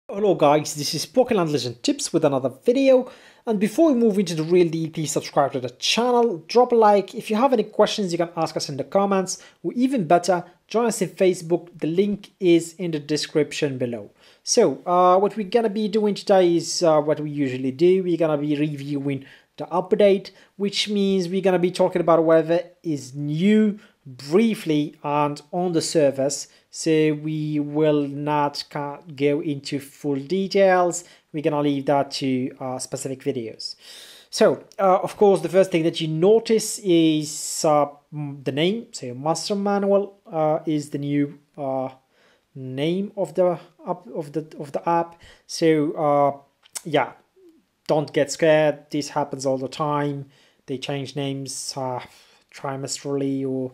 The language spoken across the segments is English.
Hello guys, this is Pokéland Legend Tips with another video, and before we move into the real deal, please subscribe to the channel, drop a like. If you have any questions you can ask us in the comments, or even better, join us in Facebook. The link is in the description below. So what we're gonna be doing today is what we usually do. We're gonna be reviewing the update, which means we're gonna be talking about whatever is new briefly and on the surface. So we will not go into full details. We're gonna leave that to specific videos. So of course, the first thing that you notice is the name. So Master Manual is the new name of the app. So yeah, don't get scared. This happens all the time. They change names trimestrally or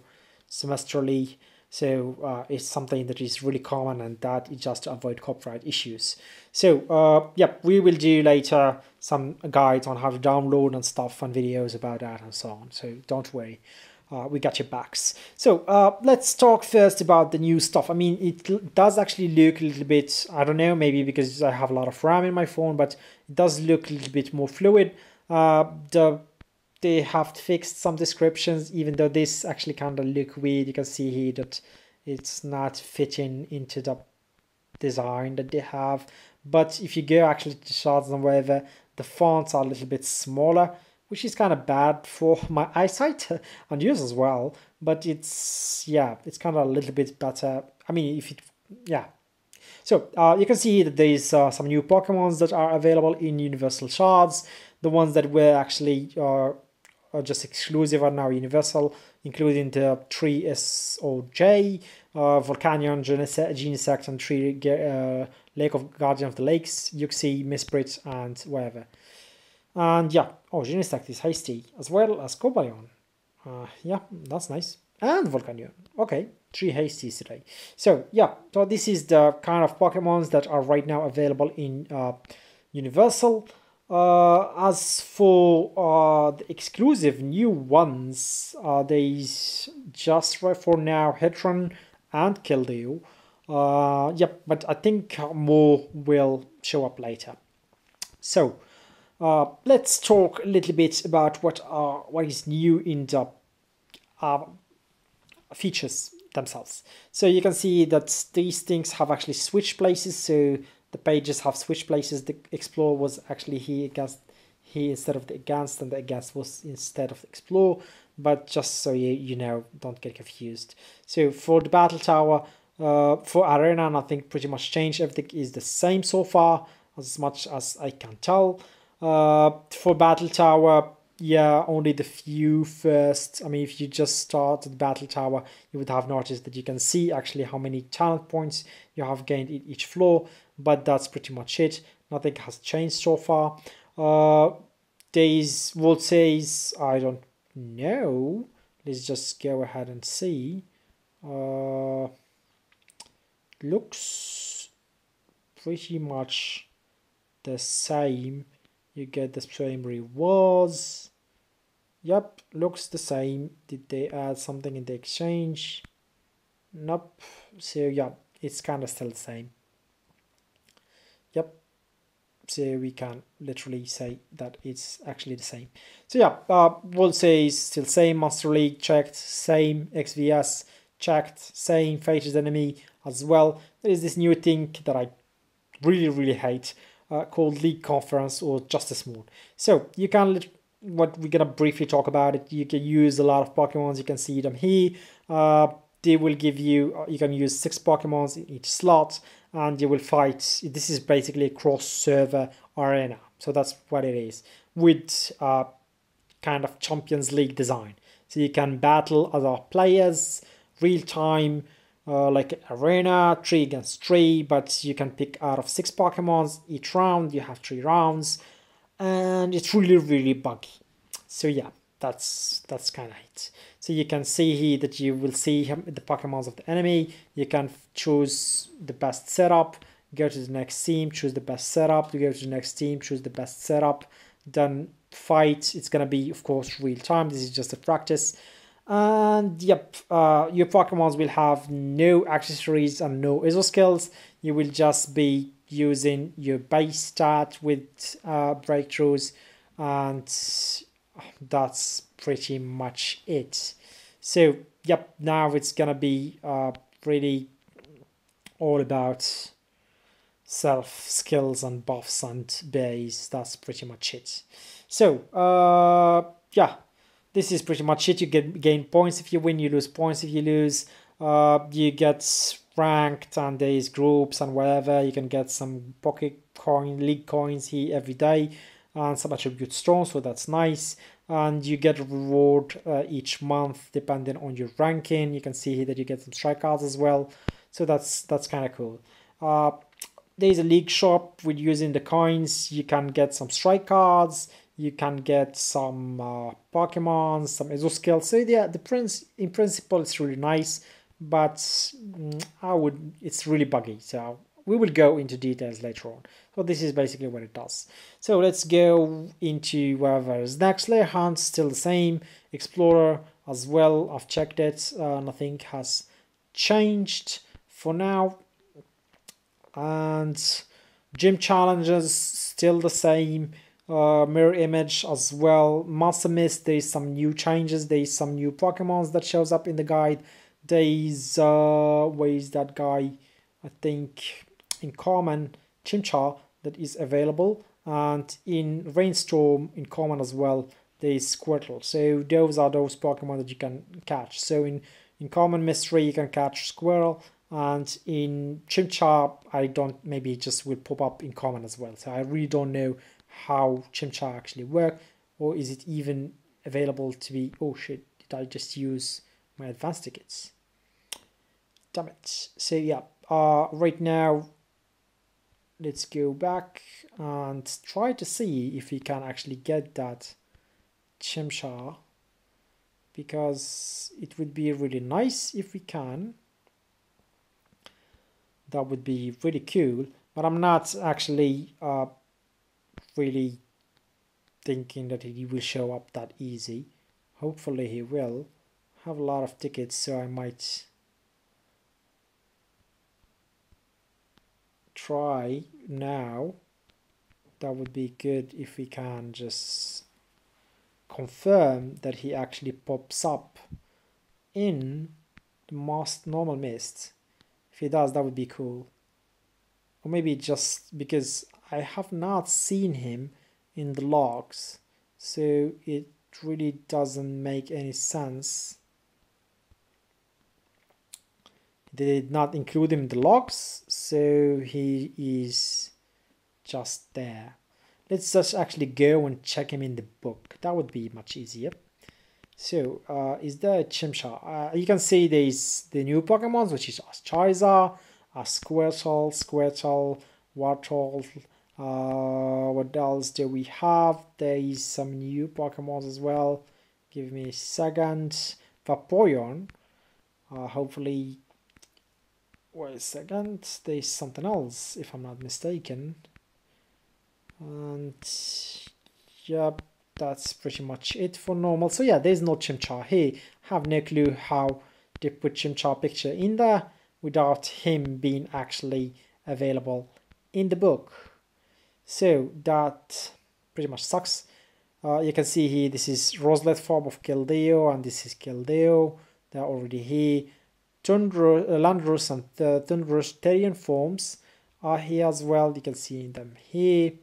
semestrally. So it's something that is really common, and that is just to avoid copyright issues. So yeah, we will do later some guides on how to download and stuff and videos about that and so on. So don't worry, we got your backs. So let's talk first about the new stuff. I mean, it does actually look a little bit, I don't know, maybe because I have a lot of RAM in my phone, but it does look a little bit more fluid. They have fixed some descriptions, even though this actually kind of look weird. You can see here that it's not fitting into the design that they have. But if you go actually to the shots and wherever, the fonts are a little bit smaller, which is kind of bad for my eyesight and yours as well. But it's, yeah, it's kind of a little bit better. I mean, if it, yeah. So you can see that there's some new Pokemons that are available in Universal Shards. The ones that were actually are just exclusive are now universal, including the 3SOJ, Volcanion, Genesect, and 3 Lake of Guardian of the Lakes, Uxie, Misprit, and whatever. And yeah, oh, Genesect is hasty, as well as Cobalion. Yeah, that's nice. And Volcanion. Okay, 3 hasties today. So yeah, so this is the kind of Pokemons that are right now available in Universal. As for the exclusive new ones, there's just right for now Heatran and Keldeo. Yep, but I think more will show up later. So let's talk a little bit about what is new in the features themselves. So you can see that these things have actually switched places. So the pages have switched places. The Explore was actually here instead of the against, and the against was instead of the Explore. But just so you know, don't get confused. So for the Battle Tower, for Arena, nothing pretty much changed. Everything is the same so far, as much as I can tell. For Battle Tower, yeah, only the few first. I mean, if you just start the Battle Tower, you would have noticed that you can see actually how many talent points you have gained in each floor, but that's pretty much it. Nothing has changed so far. Days, World says, I don't know. Let's just go ahead and see. Looks pretty much the same. You get the same rewards. Yep, looks the same. Did they add something in the exchange? Nope. So yeah, it's kind of still the same. Yep. So we can literally say that it's actually the same. So yeah, we'll say it's still same. Master League checked, same. XVS checked, same. Fated Enemy as well. There is this new thing that I really hate, called League Conference or Justice Mode. So you can, what we're gonna briefly talk about it, you can use a lot of Pokemons. You can see them here. They will give you, you can use 6 Pokemons in each slot, and you will fight. This is basically a cross-server arena, so that's what it is, with kind of Champions League design. So you can battle other players, real-time, like arena, 3 against 3, but you can pick out of 6 Pokemons each round. You have 3 rounds, and it's really buggy. So yeah, that's kind of it. So you can see here that you will see the Pokemons of the enemy. You can choose the best setup, go to the next team, choose the best setup, you go to the next team, choose the best setup, then fight. It's gonna be, of course, real time. This is just a practice. And yep, your Pokemons will have no accessories and no ISO skills. You will just be using your base stat with breakthroughs, and that's pretty much it. So yep, now it's gonna be really all about self skills and buffs and base. That's pretty much it. So yeah, this is pretty much it. You gain points if you win, you lose points if you lose. You get ranked, and there is groups and whatever. You can get some pocket coin, league coins here every day, and some attribute stones, so that's nice. And you get a reward each month depending on your ranking. You can see here that you get some strike cards as well, so that's kind of cool. There's a league shop with using the coins. You can get some strike cards, you can get some Pokemon, some Ezo skills. So yeah, in principle it's really nice, but it's really buggy. So we will go into details later on. So this is basically what it does. So let's go into whatever is next. Lair Hunt, still the same. Explorer as well, I've checked it. Nothing has changed for now. And gym challenges, still the same. Mirror image as well. Master Mist, there's some new changes. There's some new Pokemons that shows up in the guide. There's where is that guy? I think in common, Chimchar, that is available, and in Rainstorm in common as well there is Squirtle. So those are those Pokemon that you can catch. So in common mystery you can catch Squirrel, and in Chimchar I don't, maybe it just will pop up in common as well. So I really don't know how Chimchar actually work, or is it even available to be, oh shit, did I just use my advanced tickets? Damn it. So yeah, right now let's go back and try to see if we can actually get that Chimchar, because it would be really nice if we can. That would be really cool, but I'm not actually really thinking that he will show up that easy. Hopefully he will. Have a lot of tickets, so I might try now. That would be good if we can just confirm that he actually pops up in the most normal mist. If he does, that would be cool. Or maybe just because I have not seen him in the logs, so it really doesn't make any sense. They did not include him in the logs, so he is just there. Let's just actually go and check him in the book. That would be much easier. So, is there a Chimchar? You can see there's the new Pokemons, which is Charizard, Squirtle, Wartortle. What else do we have? There is some new Pokemons as well. Give me a second. Vaporeon. Hopefully, wait a second. There's something else, if I'm not mistaken. And yep, that's pretty much it for normal. So yeah, there's no Chimchar here. Have no clue how they put Chimchar picture in there without him being actually available in the book. So that pretty much sucks. You can see here, this is Roselet form of Keldeo, and this is Keldeo. They're already here. Landorus and Thundurus Therian forms are here as well. You can see them here.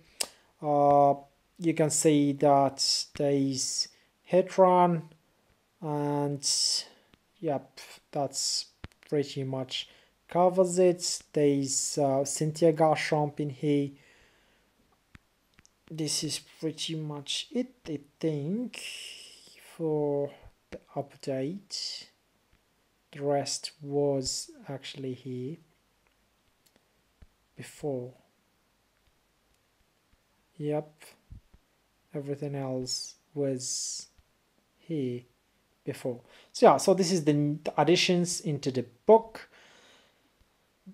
You can see that there is Heatran, and yep, that's pretty much covers it. There is Cynthia Garchomp in here. This is pretty much it, I think, for the update. The rest was actually here before. Yep, everything else was here before. So yeah, so this is the additions into the book.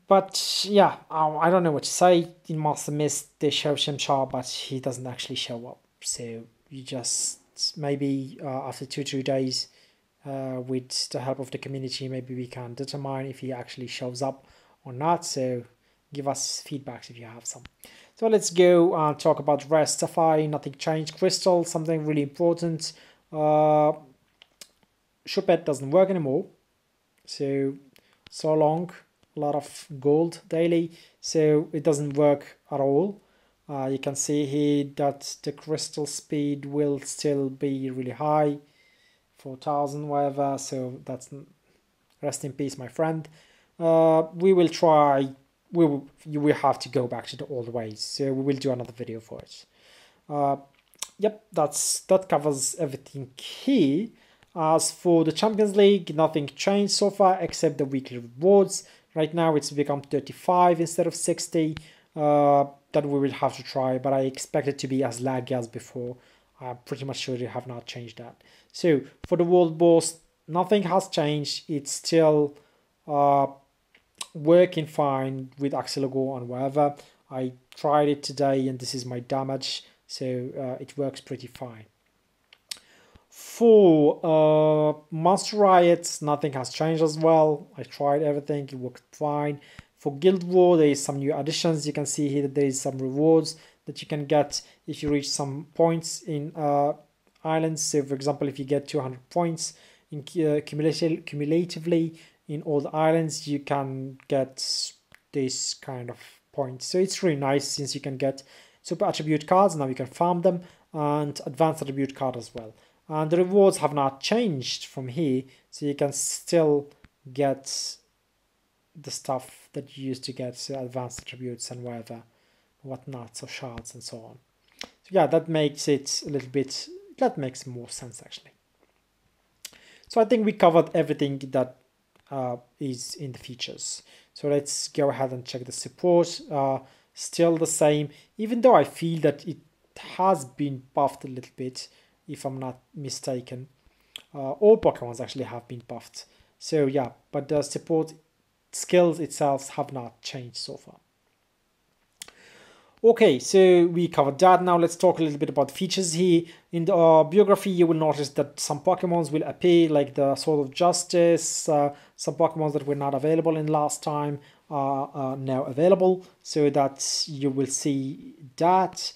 But yeah, I don't know what to say. In Master Mist, they show Chimchar, but he doesn't actually show up. So you just maybe after 2-3 days, with the help of the community, maybe we can determine if he actually shows up or not. So give us feedbacks if you have some. So let's go and talk about Rare Sapphire. Nothing changed. Crystal, something really important. Chupette doesn't work anymore. So long, a lot of gold daily, so it doesn't work at all. You can see here that the crystal speed will still be really high, 4,000 whatever, so that's, rest in peace my friend. We will try, you will have to go back to the old ways, so we will do another video for it. Yep, that covers everything here. As for the Champions League, nothing changed so far except the weekly rewards. Right now it's become 35 instead of 60. That we will have to try, but I expect it to be as laggy as before. I'm pretty much sure they have not changed that. So for the World Boss, nothing has changed. It's still working fine with Axelogo and whatever. I tried it today and this is my damage, so it works pretty fine. For Monster Riots, nothing has changed as well. I tried everything, it worked fine. For Guild War, there is some new additions. You can see here that there is some rewards that you can get if you reach some points in islands. So for example, if you get 200 points in cumulatively in all the islands, you can get this kind of points. So it's really nice since you can get super attribute cards. Now you can farm them, and advanced attribute card as well. And the rewards have not changed from here, so you can still get the stuff that you used to get, so advanced attributes and whatnot, so shards and so on. So yeah, that makes it a little bit, that makes more sense actually. So I think we covered everything that is in the features. So let's go ahead and check the support. Still the same, even though I feel that it has been buffed a little bit, if I'm not mistaken. All Pokemons actually have been buffed. So yeah, but the support skills itself have not changed so far. Okay, so we covered that. Now let's talk a little bit about features here. In the biography, you will notice that some Pokemons will appear, like the Sword of Justice. Some Pokemons that were not available in last time are now available, so that you will see that.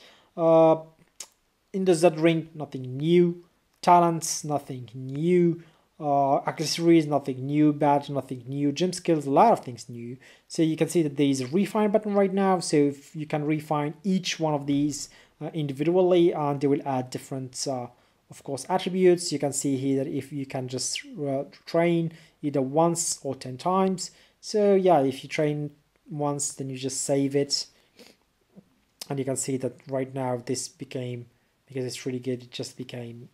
In the Z Ring, nothing new. Talents, nothing new. Accessories, nothing new. Badge, nothing new. Gym skills, a lot of things new. So you can see that there is a refine button right now. So if you can refine each one of these individually, and they will add different, of course, attributes. You can see here that if you can just train either once or 10 times. So yeah, if you train once, then you just save it. And you can see that right now this became, because it's really good, it just became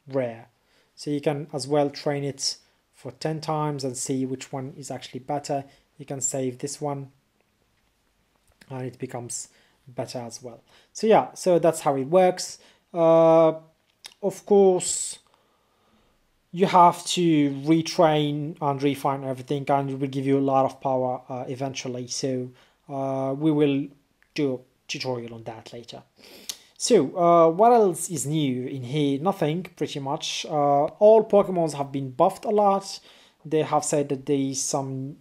rare. So you can as well train it for 10 times and see which one is actually better. You can save this one and it becomes better as well. So yeah, so that's how it works. Of course, you have to retrain and refine everything, and it will give you a lot of power eventually. So we will do a tutorial on that later. So what else is new in here? Nothing, pretty much. All Pokemons have been buffed a lot. They have said that there is some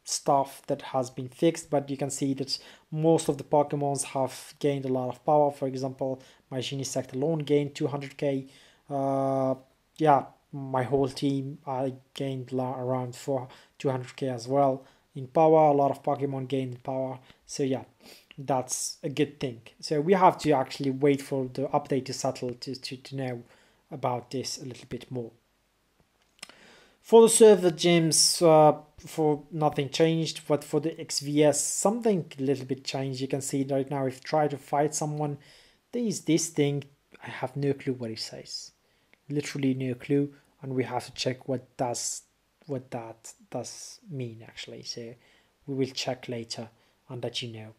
stuff that has been fixed, but you can see that most of the Pokemons have gained a lot of power. For example, my Genesect alone gained 200k. Yeah, my whole team, I gained around 200k as well in power. A lot of Pokemon gained power. So yeah, that's a good thing. So we have to actually wait for the update to settle to know about this a little bit more. For the server gyms, for nothing changed, but for the XVS, something a little bit changed. You can see right now, if you try to fight someone, there is this thing. I have no clue what it says. Literally no clue, and we have to check what that does mean actually. So we will check later and let you know.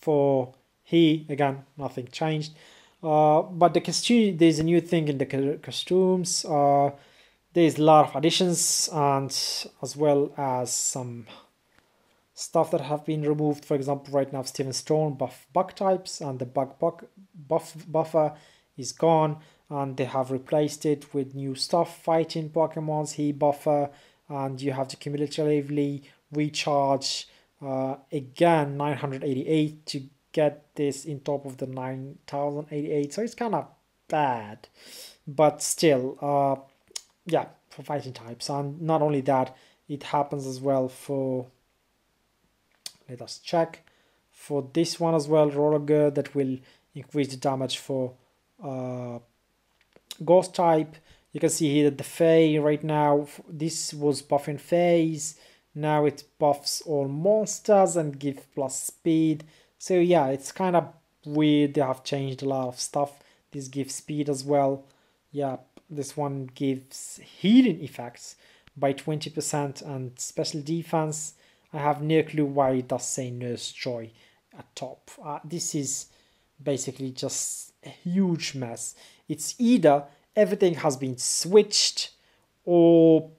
For he, again, nothing changed. But the costume, there's a new thing in the costumes. There's a lot of additions, and as well as some stuff that have been removed. For example, right now Steven Stone buff bug types, and the bug buffer is gone, and they have replaced it with new stuff. Fighting Pokemons, he buffer, and you have to cumulatively recharge Again, 988 to get this in top of the 9088. So it's kind of bad, but still, yeah, for fighting types. And not only that, it happens as well for, let us check, for this one as well, Roller that will increase the damage for Ghost type. You can see here that the Fey right now, this was buffing Fays, now it buffs all monsters and give plus speed. So yeah, it's kind of weird. They have changed a lot of stuff. This gives speed as well. Yeah, this one gives healing effects by 20% and special defense. I have no clue why it does say Nurse Joy at top. This is basically just a huge mess. It's either everything has been switched or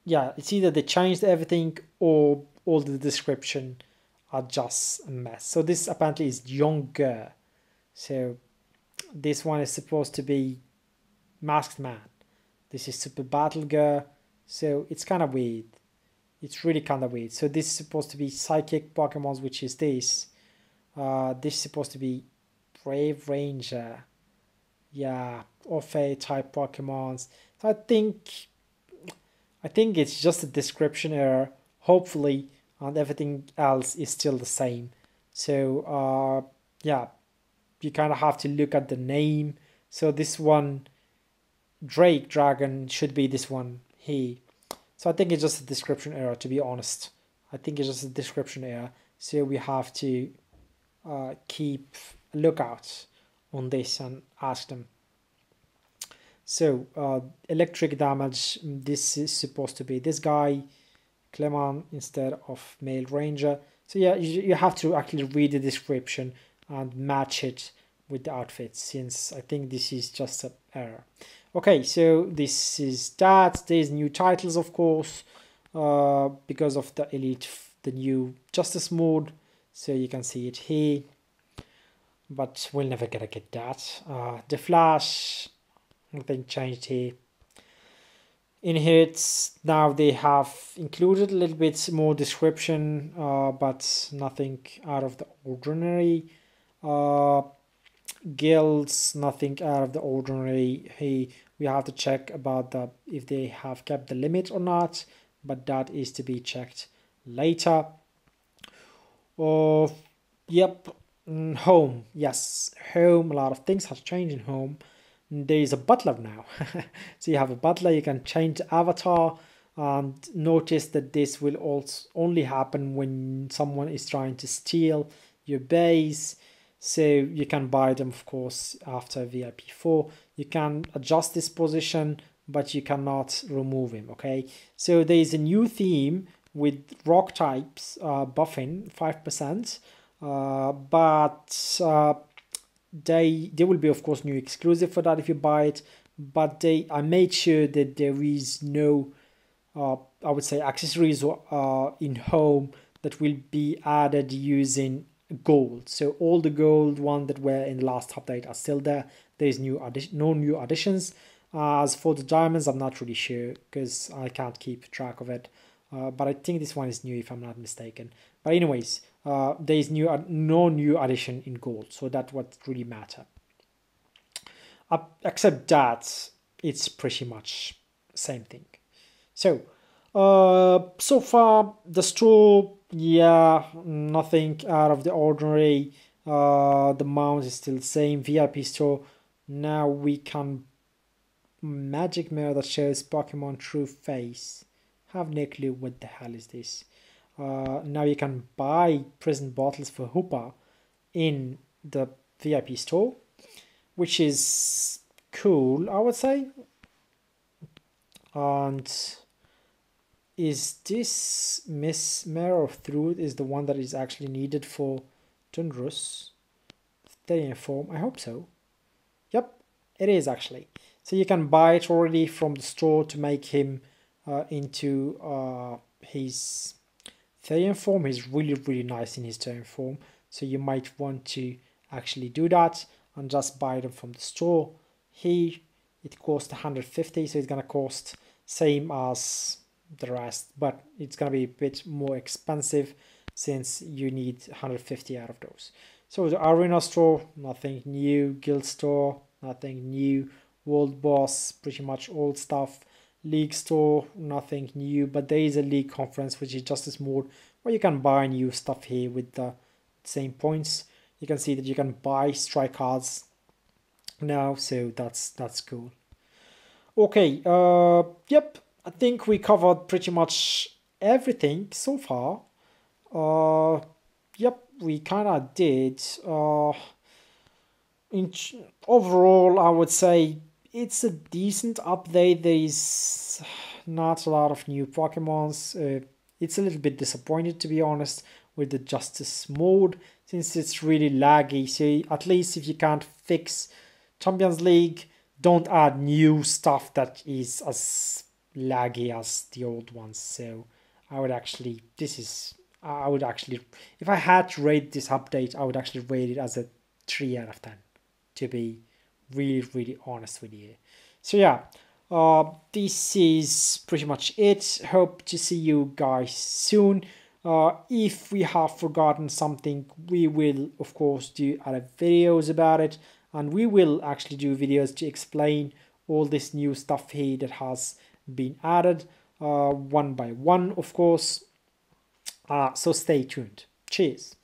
yeah, it's either they changed everything or all the description are just a mess. So this apparently is Younger. So this one is supposed to be Masked Man. This is Super Battle Girl. So it's kind of weird. It's really kind of weird. So this is supposed to be Psychic Pokemons, which is this. This is supposed to be Brave Ranger. Yeah, or Fey type Pokemons. So I think it's just a description error. Hopefully, and everything else is still the same. So yeah, you kind of have to look at the name. So this one, Drake Dragon, should be this one. So I think it's just a description error, to be honest. I think it's just a description error. So we have to keep a lookout on this and ask them. So electric damage, this is supposed to be this guy, Clement, instead of Male Ranger. So yeah, you have to actually read the description and match it with the outfit, since I think this is just an error. Okay, so this is that. There's new titles, of course, because of the Elite, the new Justice mode. So you can see it here, but we're never gonna get that. The Flash, nothing changed here. In hits, now they have included a little bit more description, but nothing out of the ordinary. Guilds, nothing out of the ordinary. Hey, we have to check about if they have kept the limit or not, but that is to be checked later. Yep. Home, yes, home. A lot of things have changed in home. There is a butler now. So you have a butler, you can change the avatar, and notice that this will also only happen when someone is trying to steal your base. So you can buy them, of course, after VIP 4. You can adjust this position, but you cannot remove him, okay? So there is a new theme with rock types buffing 5%, but there will be, of course, new exclusive for that if you buy it. But I made sure that there is no, I would say, accessories in home that will be added using gold. So all the gold ones that were in the last update are still there. There's no new additions. As for the diamonds, I'm not really sure because I can't keep track of it. But I think this one is new if I'm not mistaken. But anyways, there is no new addition in gold, so that's what really matter. Except that it's pretty much same thing. So so far the store, yeah, nothing out of the ordinary. The mount is still the same. VIP store, now we can magic mirror that shows Pokemon true face. Have no clue what the hell is this. Now you can buy prison bottles for Hoopa in the VIP store, which is cool, I would say. And is this Miss Mirror of Truth is the one that is actually needed for Tundrus? Therian form, I hope so. Yep, it is actually. So you can buy it already from the store to make him into his Therian form. He's really nice in his Therian form, so you might want to actually do that and just buy them from the store. Here it costs 150, so it's gonna cost same as the rest, but it's gonna be a bit more expensive since you need 150 out of those. So the Arena Store, nothing new. Guild Store, nothing new. World Boss, pretty much old stuff. League Store, nothing new, but there is a League Conference which is just as mode where you can buy new stuff here with the same points. You can see that you can buy strike cards now, so that's cool. Okay, yep, I think we covered pretty much everything so far. Yep, we kind of did. Overall, I would say it's a decent update. There is not a lot of new Pokemons. It's a little bit disappointed, to be honest, with the Justice mode, since it's really laggy. So at least if you can't fix Champions League, don't add new stuff that is as laggy as the old ones. So I would actually, if I had to rate this update, I would actually rate it as a 3 out of 10, to be really honest with you. So yeah, this is pretty much it. Hope to see you guys soon. If we have forgotten something, we will of course do other videos about it, and we will actually do videos to explain all this new stuff here that has been added one by one, of course. So stay tuned. Cheers.